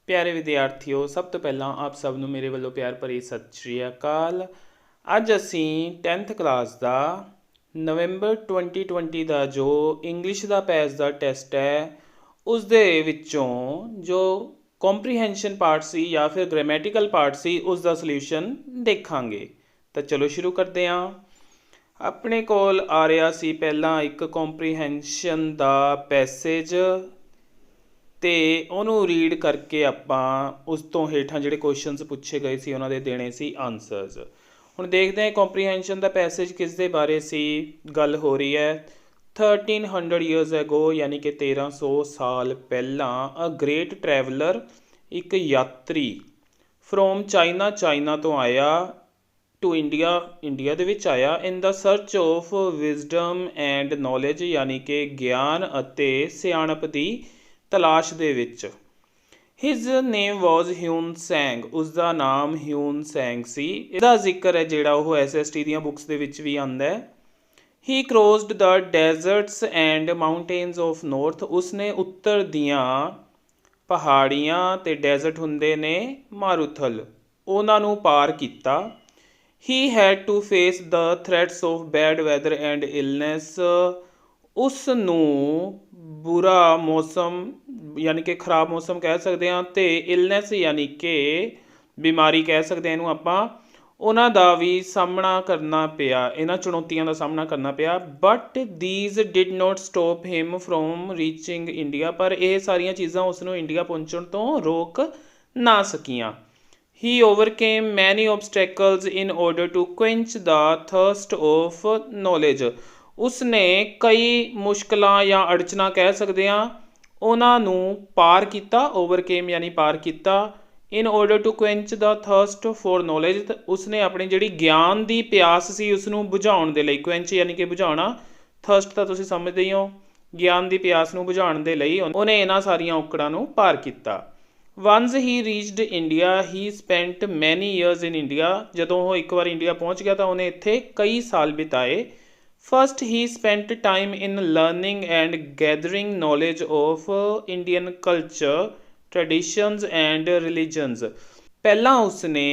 प्यारे विद्यार्थियों, सब तो पहला आप सब ਨੂੰ ਮੇਰੇ ਵੱਲੋਂ ਪਿਆਰ ਭਰੀ ਸਤਿ ਸ਼੍ਰੀ ਅਕਾਲ। ਅੱਜ ਅਸੀਂ 10th ਕਲਾਸ ਦਾ ਨਵੰਬਰ 2020 ਦਾ ਜੋ ਇੰਗਲਿਸ਼ ਦਾ ਪੈਜ ਦਾ ਟੈਸਟ ਹੈ ਉਸ ਦੇ ਵਿੱਚੋਂ ਜੋ ਕੰਪਰੀਹੈਂਸ਼ਨ ਪਾਰਟ ਸੀ ਜਾਂ ਫਿਰ ਗ੍ਰਾਮੈਟੀਕਲ ਪਾਰਟ ਸੀ ਉਸ ਦਾ ਸੋਲੂਸ਼ਨ ਦੇਖਾਂਗੇ। ਤਾਂ ਚਲੋ ਸ਼ੁਰੂ ਕਰਦੇ ਹਾਂ। ਆਪਣੇ ਕੋਲ ਆ ਰਿਹਾ ਸੀ ਪਹਿਲਾਂ ਇੱਕ ਕੰਪਰੀਹੈਂਸ਼ਨ ਦਾ ਪੈਸੇਜ ਤੇ ਉਹਨੂੰ ਰੀਡ ਕਰਕੇ ਆਪਾਂ ਉਸ ਤੋਂ ਹੇਠਾਂ ਜਿਹੜੇ ਕੁਐਸਚਨਸ ਪੁੱਛੇ ਗਏ ਸੀ ਉਹਨਾਂ ਦੇ ਦੇਣੇ ਸੀ ਆਨਸਰਸ। ਹੁਣ ਦੇਖਦੇ ਹਾਂ ਕੰਪਰੀਹੈਂਸ਼ਨ ਦਾ ਪੈਸੇਜ ਕਿਸ ਦੇ ਬਾਰੇ ਸੀ। ਗੱਲ ਹੋ ਰਹੀ ਹੈ 1300 ਈਅਰਸ ਐਗੋ ਯਾਨੀ ਕਿ 1300 ਸਾਲ ਪਹਿਲਾਂ ਅ ਗ੍ਰੇਟ ਟਰੈਵਲਰ ਇੱਕ ਯਾਤਰੀ ਫਰੋਮ ਚਾਈਨਾ ਤੋਂ ਆਇਆ ਟੂ ਇੰਡੀਆ ਦੇ ਵਿੱਚ ਆਇਆ in the search of wisdom and knowledge ਯਾਨੀ ਕਿ ਗਿਆਨ ਅਤੇ ਸਿਆਣਪ ਦੀ ਤਲਾਸ਼ ਦੇ ਵਿੱਚ। ਹਿਜ਼ ਨੇਮ ਵਾਜ਼ ਹਿਊਨ ਸੈਂਗ, ਉਸਦਾ ਨਾਮ ਹਿਊਨ ਸੈਂਗ ਸੀ। ਇਹਦਾ ਜ਼ਿਕਰ ਹੈ ਜਿਹੜਾ ਉਹ SST ਦੀਆਂ ਬੁੱਕਸ ਦੇ ਵਿੱਚ ਵੀ ਆਉਂਦਾ ਹੈ। ਹੀ ਕਰੋਸਡ ਦਾ deserts and mountains of north, ਉਸਨੇ ਉੱਤਰ ਦੀਆਂ ਪਹਾੜੀਆਂ ਤੇ ਡੈਜ਼ਰਟ ਹੁੰਦੇ ਨੇ ਮਾਰੂਥਲ, ਉਹਨਾਂ ਨੂੰ ਪਾਰ ਕੀਤਾ। He had to face the threats of bad weather and illness, ਉਸ ਨੂੰ ਬੁਰਾ ਮੌਸਮ ਯਾਨੀ ਕਿ ਖਰਾਬ ਮੌਸਮ ਕਹਿ ਸਕਦੇ ਹਾਂ ਅਤੇ ਇਲਨੈਸ ਯਾਨੀ ਕਿ ਬਿਮਾਰੀ ਕਹਿ ਸਕਦੇ ਹਾਂ ਇਹਨੂੰ ਆਪਾਂ, ਉਹਨਾਂ ਦਾ ਵੀ ਸਾਹਮਣਾ ਕਰਨਾ ਪਿਆ, ਇਹਨਾਂ ਚੁਣੌਤੀਆਂ ਦਾ ਸਾਹਮਣਾ ਕਰਨਾ ਪਿਆ। But these did note stop him from reaching India, ਪਰ ਇਹ ਸਾਰੀਆਂ ਚੀਜ਼ਾਂ ਉਸ ਨੂੰ ਇੰਡੀਆ ਪਹੁੰਚਣ ਤੋਂ ਰੋਕ ਨਾ ਸਕੀਆਂ। He overcame many obstacles in order to quench the thirst of knowledge, ਉਸਨੇ ਕਈ ਮੁਸ਼ਕਲਾਂ ਜਾਂ ਅੜਚਨਾ ਕਹਿ ਸਕਦੇ ਹਾਂ ਉਹਨਾਂ ਨੂੰ ਪਾਰ ਕੀਤਾ। ਓਵਰਕੇਮ ਯਾਨੀ ਪਾਰ ਕੀਤਾ। In order to quench the thirst for knowledge, ਉਸਨੇ ਆਪਣੀ ਜਿਹੜੀ ਗਿਆਨ ਦੀ ਪਿਆਸ ਸੀ ਉਸਨੂੰ ਬੁਝਾਉਣ ਦੇ ਲਈ, ਕੁਐਂਚ ਯਾਨੀ ਕਿ ਬੁਝਾਉਣਾ, ਥਰਸਟ ਤਾਂ ਤੁਸੀਂ ਸਮਝਦੇ ਹੀ ਹੋ, ਗਿਆਨ ਦੀ ਪਿਆਸ ਨੂੰ ਬੁਝਾਉਣ ਦੇ ਲਈ ਉਹਨੇ ਇਹਨਾਂ ਸਾਰੀਆਂ ਔਕੜਾਂ ਨੂੰ ਪਾਰ ਕੀਤਾ। ਵਨਸ ਹੀ ਰੀਚਡ ਇੰਡੀਆ ਹੀ ਸਪੈਂਟ ਮੈਨੀ ਈਅਰਸ ਇਨ ਇੰਡੀਆ, ਜਦੋਂ ਉਹ ਇੱਕ ਵਾਰ ਇੰਡੀਆ ਪਹੁੰਚ ਗਿਆ ਤਾਂ ਉਹਨੇ ਇੱਥੇ ਕਈ ਸਾਲ ਬਿਤਾਏ। First, he spent time in learning and gathering knowledge of Indian culture, traditions and religions. ਪਹਿਲਾਂ ਉਸਨੇ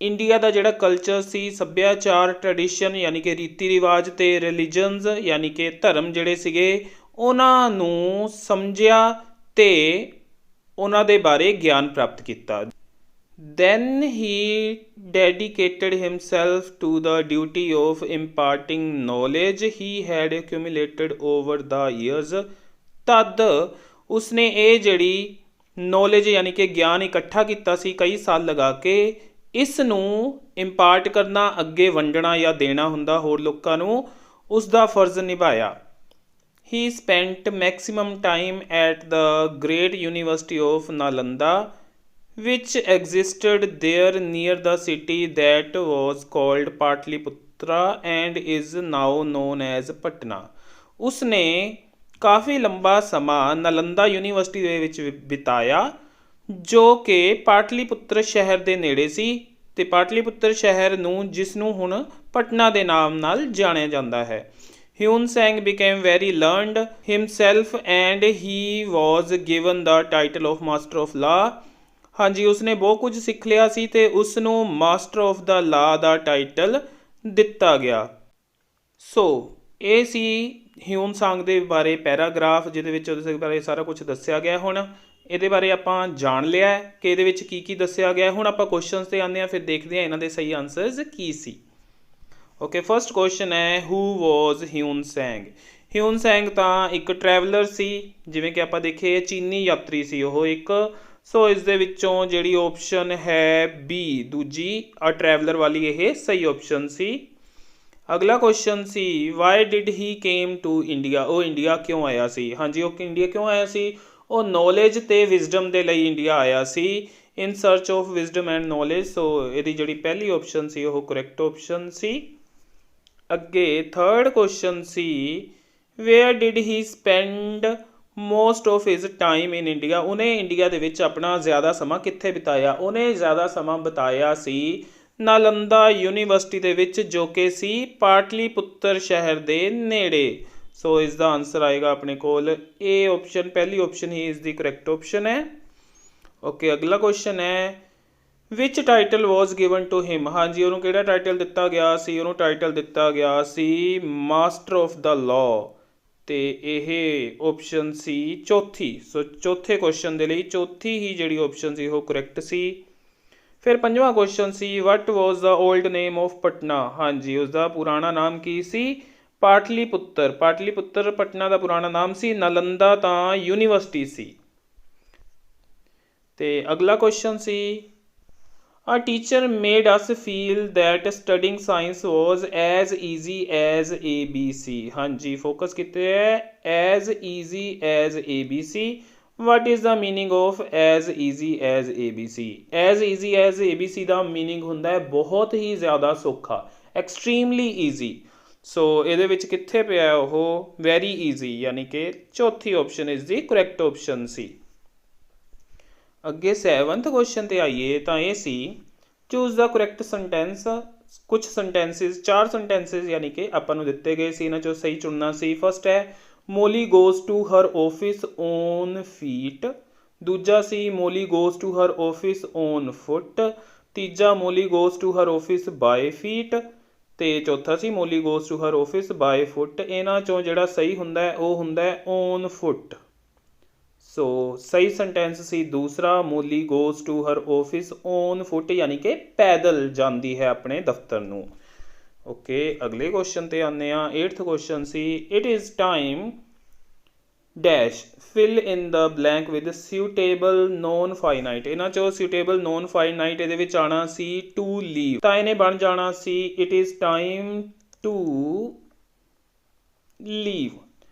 ਇੰਡੀਆ ਦਾ ਜਿਹੜਾ ਕਲਚਰ ਸੀ, ਸੱਭਿਆਚਾਰ, ਟ੍ਰੈਡੀਸ਼ਨ ਯਾਨੀ ਕਿ ਰੀਤੀ ਰਿਵਾਜ ਅਤੇ ਰਿਲੀਜਨਸ ਯਾਨੀ ਕਿ ਧਰਮ ਜਿਹੜੇ ਸੀਗੇ ਉਹਨਾਂ ਨੂੰ ਸਮਝਿਆ ਅਤੇ ਉਹਨਾਂ ਦੇ ਬਾਰੇ ਗਿਆਨ ਪ੍ਰਾਪਤ ਕੀਤਾ। Then he dedicated himself to the duty of imparting knowledge he had accumulated over the years. ਤਦ ਉਸਨੇ ਇਹ ਜਿਹੜੀ ਨੌਲੇਜ ਯਾਨੀ ਕਿ ਗਿਆਨ ਇਕੱਠਾ ਕੀਤਾ ਸੀ ਕਈ ਸਾਲ ਲਗਾ ਕੇ, ਇਸ ਨੂੰ ਇੰਪਾਰਟ ਕਰਨਾ, ਅੱਗੇ ਵੰਡਣਾ ਜਾਂ ਦੇਣਾ ਹੁੰਦਾ ਹੋਰ ਲੋਕਾਂ ਨੂੰ, ਉਸ ਦਾ ਫਰਜ਼ ਨਿਭਾਇਆ। He spent maximum time at the great university of Nalanda, which existed there near the city that was called Patliputra and is now known as Patna. ਉਸਨੇ ਕਾਫੀ ਲੰਬਾ ਸਮਾਂ ਨਾਲੰਦਾ ਯੂਨੀਵਰਸਿਟੀ ਦੇ ਵਿੱਚ ਬਿਤਾਇਆ ਜੋ ਕਿ ਪਾਟਲੀਪੁੱਤਰ ਸ਼ਹਿਰ ਦੇ ਨੇੜੇ ਸੀ, ਅਤੇ ਪਾਟਲੀਪੁੱਤਰ ਸ਼ਹਿਰ ਨੂੰ ਜਿਸ ਨੂੰ ਹੁਣ ਪਟਨਾ ਦੇ ਨਾਮ ਨਾਲ ਜਾਣਿਆ ਜਾਂਦਾ ਹੈ। Hiuen ਸੈਂਗ became very learned himself and he was given the title of Master of Law. ਹਾਂਜੀ, ਉਸਨੇ ਬਹੁਤ ਕੁਝ ਸਿੱਖ ਲਿਆ ਸੀ ਅਤੇ ਉਸ ਨੂੰ ਮਾਸਟਰ ਆਫ ਦਾ ਲਾ ਦਾ ਟਾਈਟਲ ਦਿੱਤਾ ਗਿਆ। ਸੋ ਇਹ ਸੀ ਹਿਊਨ ਸਾਂਗ ਦੇ ਬਾਰੇ ਪੈਰਾਗ੍ਰਾਫ ਜਿਹਦੇ ਵਿੱਚ ਉਹਦੇ ਬਾਰੇ ਸਾਰਾ ਕੁਝ ਦੱਸਿਆ ਗਿਆ। ਹੁਣ ਇਹਦੇ ਬਾਰੇ ਆਪਾਂ ਜਾਣ ਲਿਆ ਕਿ ਇਹਦੇ ਵਿੱਚ ਕੀ ਕੀ ਦੱਸਿਆ ਗਿਆ। ਹੁਣ ਆਪਾਂ ਕੁਐਸਚਨਸ 'ਤੇ ਆਉਂਦੇ ਹਾਂ, ਫਿਰ ਦੇਖਦੇ ਹਾਂ ਇਹਨਾਂ ਦੇ ਸਹੀ ਆਨਸਰਸ ਕੀ ਸੀ। ਓਕੇ, ਫਸਟ ਕੁਐਸਚਨ ਹੈ ਹੂ ਵਾਜ਼ ਹਿਊਨ ਸੈਂਗ। ਹਿਊਨ ਸੈਂਗ ਤਾਂ ਇੱਕ ਟਰੈਵਲਰ ਸੀ, ਜਿਵੇਂ ਕਿ ਆਪਾਂ ਦੇਖੀਏ ਚੀਨੀ ਯਾਤਰੀ ਸੀ ਉਹ ਇੱਕ। ਸੋ ਇਸ ਦੇ ਵਿੱਚੋਂ ਜਿਹੜੀ ਓਪਸ਼ਨ ਹੈ ਬੀ ਦੂਜੀ ਟਰੈਵਲਰ ਵਾਲੀ ਇਹ ਸਹੀ ਓਪਸ਼ਨ ਸੀ। ਅਗਲਾ ਕੁਐਸਚਨ ਸੀ why did he came to India, ਉਹ ਇੰਡੀਆ ਕਿਉਂ ਆਇਆ ਸੀ। ਹਾਂਜੀ, ਉਹ ਇੰਡੀਆ ਕਿਉਂ ਆਇਆ ਸੀ, ਉਹ ਨੌਲੇਜ ਅਤੇ ਵਿਜ਼ਡਮ ਦੇ ਲਈ ਇੰਡੀਆ ਆਇਆ ਸੀ, in search of wisdom and knowledge. So ਇਹਦੀ ਜਿਹੜੀ ਪਹਿਲੀ ਓਪਸ਼ਨ ਸੀ ਉਹ ਕਰੈਕਟ ਓਪਸ਼ਨ ਸੀ। ਅੱਗੇ third question C wear did he spend most of his time in India, ਉਹਨੇ ਇੰਡੀਆ ਦੇ ਵਿੱਚ ਆਪਣਾ ਜ਼ਿਆਦਾ ਸਮਾਂ ਕਿੱਥੇ ਬਿਤਾਇਆ। ਉਹਨੇ ਜ਼ਿਆਦਾ ਸਮਾਂ ਬਿਤਾਇਆ ਸੀ ਨਾਲੰਦਾ ਯੂਨੀਵਰਸਿਟੀ ਦੇ ਵਿੱਚ ਜੋ ਕਿ ਸੀ ਪਾਟਲੀਪੁੱਤਰ ਸ਼ਹਿਰ ਦੇ ਨੇੜੇ। ਸੋ ਇਸ ਦਾ ਆਨਸਰ ਆਏਗਾ ਆਪਣੇ ਕੋਲ ਇਹ ਓਪਸ਼ਨ, ਪਹਿਲੀ ਓਪਸ਼ਨ ਹੀ ਇਸ ਦੀ ਕਰੈਕਟ ਓਪਸ਼ਨ ਹੈ। ओके, अगला क्वेश्चन है which title was given to him. हाँ जी, ਉਹਨੂੰ ਕਿਹੜਾ ਟਾਈਟਲ ਦਿੱਤਾ ਗਿਆ ਸੀ? ਉਹਨੂੰ ਟਾਈਟਲ ਦਿੱਤਾ ਗਿਆ ਸੀ ਮਾਸਟਰ ਆਫ ਦ ਲਾਅ, ਤੇ ਇਹ ਆਪਸ਼ਨ ਸੀ ਚੌਥੀ। ਸੋ ਚੌਥੇ ਕੁਐਸਚਨ ਦੇ ਲਈ ਚੌਥੀ ਹੀ ਜਿਹੜੀ ਆਪਸ਼ਨ ਸੀ ਉਹ ਕਰੈਕਟ ਸੀ। ਫਿਰ ਪੰਜਵਾਂ question C what was the old name of Patna. ਹਾਂਜੀ, ਉਸਦਾ ਪੁਰਾਣਾ ਨਾਮ ਕੀ ਸੀ? ਪਾਟਲੀਪੁੱਤਰ। ਪਾਟਲੀਪੁੱਤਰ ਪਟਨਾ ਦਾ ਪੁਰਾਣਾ ਨਾਮ ਸੀ। ਨਾਲੰਦਾ ਤਾਂ ਯੂਨੀਵਰਸਿਟੀ ਸੀ। ਤੇ ਅਗਲਾ question C A teacher made us feel that studying science was as easy as ABC। हाँ जी, फोकस कितने है as easy as ABC। What is the meaning of as easy as ABC? As easy as ABC the meaning ਹੁੰਦਾ ਹੈ ਬਹੁਤ ਹੀ ਜ਼ਿਆਦਾ ਸੌਖਾ, extremely easy। ਸੋ ਇਹਦੇ ਵਿੱਚ ਕਿੱਥੇ ਪਿਆ ਉਹ very easy, ਯਾਨੀ ਕਿ ਚੌਥੀ ਆਪਸ਼ਨ ਇਸ ਦੀ ਕਰੈਕਟ ਆਪਸ਼ਨ ਸੀ। ਅੱਗੇ 7th ਕੁਐਸਚਨ ਤੇ ਆਈਏ ਤਾਂ ਇਹ ਸੀ ਚੂਜ਼ ਦਾ ਕਰੈਕਟ ਸੈਂਟੈਂਸ। ਕੁਝ ਸੈਂਟੈਂਸਿਸ, 4 ਸੈਂਟੈਂਸਿਸ ਯਾਨੀ ਕਿ ਆਪਾਂ ਨੂੰ ਦਿੱਤੇ ਗਏ ਸੀ, ਇਹਨਾਂ ਚੋਂ ਸਹੀ ਚੁਣਨਾ ਸੀ। ਫਸਟ ਹੈ Molly goes to her office on feet. ਦੂਜਾ ਸੀ Molly goes to her office on foot. ਤੀਜਾ Molly goes to her office by feet. ਤੇ ਚੌਥਾ ਸੀ Molly goes to her office by foot. ਇਹਨਾਂ ਚੋਂ ਜਿਹੜਾ ਸਹੀ ਹੁੰਦਾ ਹੈ ਉਹ ਹੁੰਦਾ ਹੈ ਔਨ ਫੁੱਟ। ਸੋ ਸਹੀ ਸੈਂਟੈਂਸ ਸੀ ਦੂਸਰਾ Molly goes to her office on foot, ਯਾਨੀ ਕਿ ਪੈਦਲ ਜਾਂਦੀ ਹੈ ਆਪਣੇ ਦਫ਼ਤਰ ਨੂੰ। ਓਕੇ, ਅਗਲੇ ਕੁਐਸਚਨ ਤੇ ਆਉਂਦੇ ਆ। 8th ਕੁਐਸਚਨ ਸੀ it is time dash fill in the blank with suitable non finite. ਇਹਨਾਂ ਚੋਂ ਸੁਟੇਬਲ ਨੋਨ ਫਾਈਨਾਈਟ ਇਹਦੇ ਵਿੱਚ ਆਉਣਾ ਸੀ ਟੂ ਲੀਵ, ਤਾਂ ਇਹਨੇ ਬਣ ਜਾਣਾ ਸੀ it is time to leave.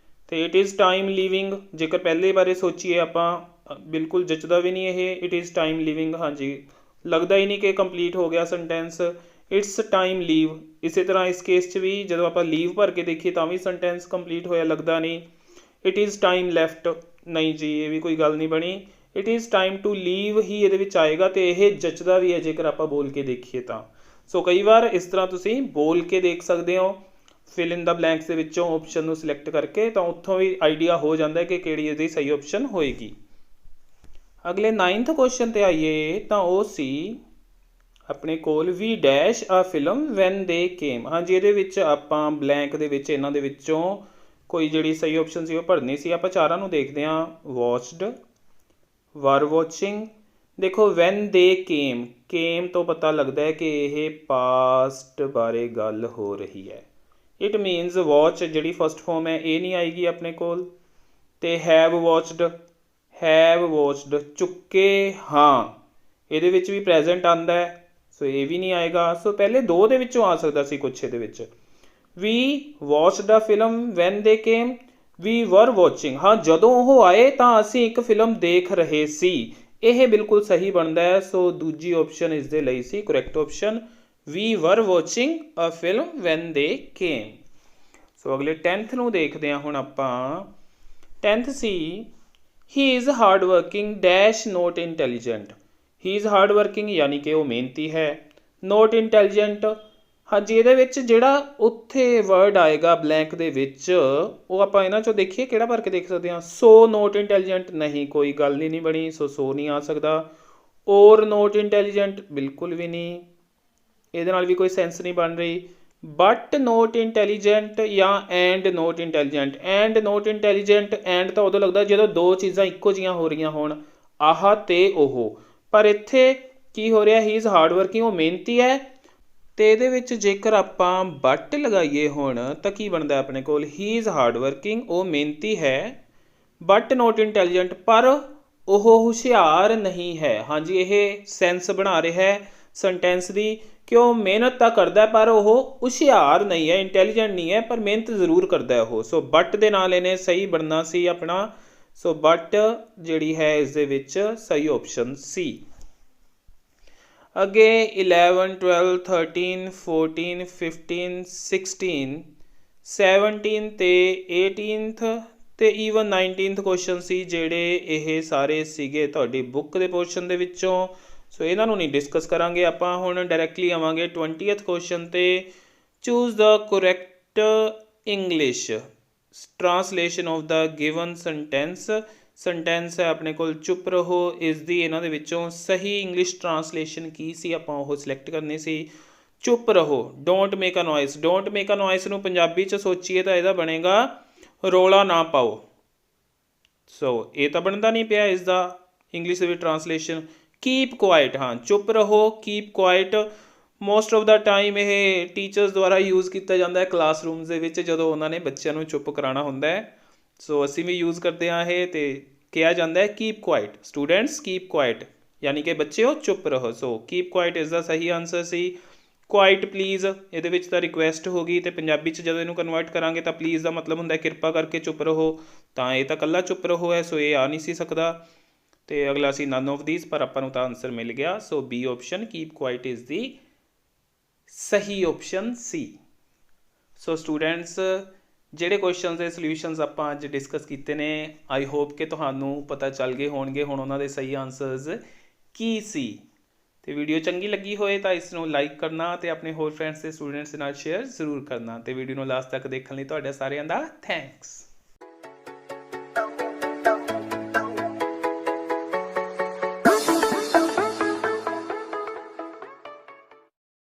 ਤੇ ਇਟ ਇਜ਼ ਟਾਈਮ ਲਿਵਿੰਗ, ਜੇਕਰ ਪਹਿਲੇ ਬਾਰੇ ਸੋਚੀਏ ਆਪਾਂ ਬਿਲਕੁਲ ਜੱਚਦਾ ਵੀ ਨਹੀਂ ਇਹ ਇਟ ਇਜ਼ ਟਾਈਮ ਲਿਵਿੰਗ। ਹਾਂਜੀ, ਲੱਗਦਾ ਹੀ ਨਹੀਂ ਕਿ ਕੰਪਲੀਟ ਹੋ ਗਿਆ ਸੈਂਟੈਂਸ। It's time leave. ਇਸੇ ਤਰ੍ਹਾਂ ਇਸ ਕੇਸ 'ਚ ਵੀ ਜਦੋਂ ਆਪਾਂ ਲੀਵ ਭਰ ਕੇ ਦੇਖੀਏ ਤਾਂ ਵੀ ਸੈਂਟੈਂਸ ਕੰਪਲੀਟ ਹੋਇਆ ਲੱਗਦਾ ਨਹੀਂ। ਇਟ ਇਜ਼ ਟਾਈਮ ਲੈਫਟ, ਨਹੀਂ ਜੀ ਇਹ ਵੀ ਕੋਈ ਗੱਲ ਨਹੀਂ ਬਣੀ। It is time to leave ਹੀ ਇਹਦੇ ਵਿੱਚ ਆਏਗਾ ਤੇ ਇਹ ਜੱਚਦਾ ਵੀ ਹੈ ਜੇਕਰ ਆਪਾਂ ਬੋਲ ਕੇ ਦੇਖੀਏ ਤਾਂ। ਸੋ ਕਈ ਵਾਰ ਇਸ ਤਰ੍ਹਾਂ ਤੁਸੀਂ ਬੋਲ ਕੇ ਦੇਖ ਸਕਦੇ ਹੋ ਫਿਲ ਇਨ ਦਾ ਬਲੈਂਕਸ ਦੇ ਵਿੱਚੋਂ ਆਪਸ਼ਨ ਨੂੰ ਸਿਲੈਕਟ ਕਰਕੇ, ਤਾਂ ਉੱਥੋਂ ਵੀ ਆਈਡੀਆ ਹੋ ਜਾਂਦਾ ਕਿ ਕਿਹੜੀ ਇਹਦੀ ਸਹੀ ਆਪਸ਼ਨ ਹੋਏਗੀ। ਅਗਲੇ 9th ਕੁਐਸਚਨ ਤੇ ਆਈਏ ਤਾਂ ਉਹ ਸੀ ਆਪਣੇ ਕੋਲ ਵੀ ਡੈਸ਼ ਆ ਫਿਲਮ ਵੈਨ ਦੇ ਕੇਮ। ਹਾਂਜੀ, ਇਹਦੇ ਵਿੱਚ ਆਪਾਂ ਬਲੈਂਕ ਦੇ ਵਿੱਚ ਇਹਨਾਂ ਦੇ ਵਿੱਚੋਂ ਕੋਈ ਜਿਹੜੀ ਸਹੀ ਆਪਸ਼ਨ ਸੀ ਉਹ ਭਰਨੀ ਸੀ। ਆਪਾਂ ਚਾਰਾਂ ਨੂੰ ਦੇਖਦੇ ਹਾਂ। ਵਾਚਡ, ਵਰ ਵਾਚਿੰਗ। ਦੇਖੋ ਵੈਨ ਦੇ ਕੇਮ, ਕੇਮ ਤੋਂ ਪਤਾ ਲੱਗਦਾ ਹੈ ਕਿ ਇਹ ਪਾਸਟ ਬਾਰੇ ਗੱਲ ਹੋ ਰਹੀ ਹੈ। ਇਟ ਮੀਨਸ ਵਾਚ ਜਿਹੜੀ ਫਸਟ ਫੋਰਮ ਹੈ ਇਹ ਨਹੀਂ ਆਏਗੀ ਆਪਣੇ ਕੋਲ। ਤੇ ਹੈਵ ਵਾਚਡ, ਹੈਵ ਵਾਚਡ ਚੁੱਕੇ ਹਾਂ, ਇਹਦੇ ਵਿੱਚ ਵੀ ਪ੍ਰੈਜ਼ੈਂਟ ਆਉਂਦਾ ਹੈ, ਸੋ ਇਹ ਵੀ ਨਹੀਂ ਆਏਗਾ। ਸੋ ਪਹਿਲੇ ਦੋ ਦੇ ਵਿੱਚੋਂ ਆ ਸਕਦਾ ਸੀ ਕੁਛ ਇਹਦੇ ਵਿੱਚ। We watched a film when they came, we were watching. ਹਾਂ, ਜਦੋਂ ਉਹ ਆਏ ਤਾਂ ਅਸੀਂ ਇੱਕ ਫਿਲਮ ਦੇਖ ਰਹੇ ਸੀ, ਇਹ ਬਿਲਕੁਲ ਸਹੀ ਬਣਦਾ ਹੈ। ਸੋ ਦੂਜੀ ਆਪਸ਼ਨ ਇਸ ਦੇ ਲਈ ਸੀ correct option we were watching a film when they came. So ਅਗਲੇ 10th ਨੂੰ ਦੇਖਦੇ ਹਾਂ ਹੁਣ ਆਪਾਂ। 10th ਸੀ he is hard working dash not intelligent. He is hard working ਯਾਨੀ ਕਿ ਉਹ ਮਿਹਨਤੀ ਹੈ। ਨੋਟ ਇੰਟੈਲੀਜੈਂਟ, ਹਾਂਜੀ ਇਹਦੇ ਵਿੱਚ ਜਿਹੜਾ ਉੱਥੇ ਵਰਡ ਆਏਗਾ ਬਲੈਂਕ ਦੇ ਵਿੱਚ ਉਹ ਆਪਾਂ ਇਹਨਾਂ ਚੋਂ ਦੇਖੀਏ ਕਿਹੜਾ ਭਰ ਕੇ ਦੇਖ ਸਕਦੇ ਹਾਂ। ਸੋ ਨੋਟ ਇੰਟੈਲੀਜੈਂਟ, ਨਹੀਂ ਕੋਈ ਗੱਲ ਨਹੀਂ ਬਣੀ, ਸੋ ਨਹੀਂ ਆ ਸਕਦਾ। ਔਰ ਨੋਟ ਇੰਟੈਲੀਜੈਂਟ, ਬਿਲਕੁਲ ਵੀ ਨਹੀਂ, ਇਹਦੇ ਨਾਲ ਵੀ ਕੋਈ ਸੈਂਸ ਨਹੀਂ ਬਣ ਰਹੀ। ਬਟ ਨੋਟ ਇੰਟੈਲੀਜੈਂਟ ਜਾਂ and note intelligent. And note intelligent, and ਤਾਂ ਉਦੋਂ ਲੱਗਦਾ ਜਦੋਂ ਦੋ ਚੀਜ਼ਾਂ ਇੱਕੋ ਜਿਹੀਆਂ ਹੋ ਰਹੀਆਂ ਹੋਣ, ਆਹ ਤੇ ਉਹ। ਪਰ ਇੱਥੇ ਕੀ ਹੋ ਰਿਹਾ, ਹੀ ਇਜ਼ ਹਾਰਡ ਵਰਕਿੰਗ, ਉਹ ਮਿਹਨਤੀ ਹੈ। ਤੇ ਇਹਦੇ ਵਿੱਚ ਜੇਕਰ ਆਪਾਂ ਬਟ ਲਗਾਈਏ ਹੁਣ ਤਾਂ ਕੀ ਬਣਦਾ ਆਪਣੇ ਕੋਲ, ਹੀ ਇਜ਼ ਹਾਰਡ ਵਰਕਿੰਗ, ਉਹ ਮਿਹਨਤੀ ਹੈ। ਬਟ ਨੋਟ ਇੰਟੈਲੀਜੈਂਟ, ਪਰ ਉਹ ਹੁਸ਼ਿਆਰ ਨਹੀਂ ਹੈ। ਹਾਂਜੀ, ਇਹ ਸੈਂਸ ਬਣਾ ਰਿਹਾ ਹੈ ਸੈਂਟੈਂਸ ਦੀ ਕਿ ਉਹ ਮਿਹਨਤ ਤਾਂ ਕਰਦਾ ਪਰ ਉਹ ਹੁਸ਼ਿਆਰ ਨਹੀਂ ਹੈ, ਇੰਟੈਲੀਜੈਂਟ ਨਹੀਂ ਹੈ, ਪਰ ਮਿਹਨਤ ਜ਼ਰੂਰ ਕਰਦਾ ਉਹ। ਸੋ ਬਟ ਦੇ ਨਾਲ ਇਹਨੇ ਸਹੀ ਬਣਨਾ ਸੀ ਆਪਣਾ। ਸੋ ਬਟ ਜਿਹੜੀ ਹੈ ਇਸ ਦੇ ਵਿੱਚ ਸਹੀ ਆਪਸ਼ਨ ਸੀ। ਅੱਗੇ 11 12 13 14 15 16 17 ਤੇ 18th ਤੇ ਈਵਨ 19th ਕੁਐਸਚਨ ਸੀ ਜਿਹੜੇ ਇਹ ਸਾਰੇ ਸੀਗੇ ਤੁਹਾਡੀ ਬੁੱਕ ਦੇ ਪੋਰਸ਼ਨ ਦੇ ਵਿੱਚੋਂ। ਸੋ ਇਹਨਾਂ ਨੂੰ ਨਹੀਂ ਡਿਸਕਸ ਕਰਾਂਗੇ ਆਪਾਂ। ਹੁਣ ਡਾਇਰੈਕਟਲੀ ਆਵਾਂਗੇ 20th ਕੁਐਸਚਨ ਤੇ। Choose the correct English translation of the given sentence. Sentence ਹੈ ਆਪਣੇ ਕੋਲ ਚੁੱਪ ਰਹੋ ਇਸ ਦੀ ਇਹਨਾਂ ਦੇ ਵਿੱਚੋਂ ਸਹੀ ਇੰਗਲਿਸ਼ ਟਰਾਂਸਲੇਸ਼ਨ ਕੀ ਸੀ ਆਪਾਂ ਉਹ ਸਿਲੈਕਟ ਕਰਨੀ ਸੀ। ਚੁੱਪ ਰਹੋ, don't make a noise. Don't make a noise ਨੂੰ ਪੰਜਾਬੀ 'ਚ ਸੋਚੀਏ ਤਾਂ ਇਹਦਾ ਬਣੇਗਾ ਰੌਲਾ ਨਾ ਪਾਓ। ਸੋ ਇਹ ਤਾਂ ਬਣਦਾ ਨਹੀਂ ਪਿਆ ਇਸ ਦਾ ਇੰਗਲਿਸ਼ ਦੇ ਵਿੱਚ ਟਰਾਂਸਲੇਸ਼ਨ। ਕੀਪ ਕੁਆਇਟ, ਹਾਂ ਚੁੱਪ ਰਹੋ, keep quite most of the time ਇਹ ਟੀਚਰਸ ਦੁਆਰਾ ਯੂਜ਼ ਕੀਤਾ ਜਾਂਦਾ ਹੈ ਕਲਾਸਰੂਮਸ ਦੇ ਵਿੱਚ ਜਦੋਂ ਉਹਨਾਂ ਨੇ ਬੱਚਿਆਂ ਨੂੰ ਚੁੱਪ ਕਰਾਉਣਾ ਹੁੰਦਾ ਹੈ। ਸੋ ਅਸੀਂ ਵੀ ਯੂਜ਼ ਕਰਦੇ ਹਾਂ ਇਹ, ਅਤੇ ਕਿਹਾ ਜਾਂਦਾ ਹੈ keep quite, students keep quite, ਯਾਨੀ ਕਿ ਬੱਚਿਓ ਚੁੱਪ ਰਹੋ। ਸੋ ਕੀਪ ਕੁਆਇਟ ਇਸ ਦਾ ਸਹੀ ਆਨਸਰ ਸੀ। ਕੁਆਇਟ ਪਲੀਜ਼ ਇਹਦੇ ਵਿੱਚ ਤਾਂ ਰਿਕੁਐਸਟ ਹੋ ਗਈ, ਅਤੇ ਪੰਜਾਬੀ 'ਚ ਜਦੋਂ ਇਹਨੂੰ ਕਨਵਰਟ ਕਰਾਂਗੇ ਤਾਂ ਪਲੀਜ਼ ਦਾ ਮਤਲਬ ਹੁੰਦਾ ਕਿਰਪਾ ਕਰਕੇ ਚੁੱਪ ਰਹੋ, ਤਾਂ ਇਹ ਤਾਂ ਇਕੱਲਾ ਚੁੱਪ ਰਹੋ ਹੈ, ਸੋ ਇਹ ਆ ਨਹੀਂ ਸੀ ਸਕਦਾ। ਅਤੇ ਅਗਲਾ ਸੀ ਨਨ ਆਫ ਦੀਸ, ਪਰ ਆਪਾਂ ਨੂੰ ਤਾਂ ਆਨਸਰ ਮਿਲ ਗਿਆ। So B option keep quiet is the ਸਹੀ ਆਪਸ਼ਨ ਸੀ। ਸੋ ਸਟੂਡੈਂਟਸ ਜਿਹੜੇ ਕੁਐਸਚਨਸ ਦੇ ਸੋਲਿਊਸ਼ਨਸ ਆਪਾਂ ਅੱਜ ਡਿਸਕਸ ਕੀਤੇ ਨੇ, ਆਈ ਹੋਪ ਕਿ ਤੁਹਾਨੂੰ ਪਤਾ ਚੱਲ ਗਏ ਹੋਣਗੇ ਹੁਣ ਉਹਨਾਂ ਦੇ ਸਹੀ ਆਨਸਰਸ ਕੀ ਸੀ। ਅਤੇ ਵੀਡੀਓ ਚੰਗੀ ਲੱਗੀ ਹੋਏ ਤਾਂ ਇਸ ਨੂੰ ਲਾਈਕ ਕਰਨਾ ਅਤੇ ਆਪਣੇ ਹੋਰ ਫਰੈਂਡਸ ਅਤੇ ਸਟੂਡੈਂਟਸ ਦੇ ਨਾਲ ਸ਼ੇਅਰ ਜ਼ਰੂਰ ਕਰਨਾ। ਅਤੇ ਵੀਡੀਓ ਨੂੰ ਲਾਸਟ ਤੱਕ ਦੇਖਣ ਲਈ ਤੁਹਾਡਾ ਸਾਰਿਆਂ ਦਾ ਥੈਂਕਸ।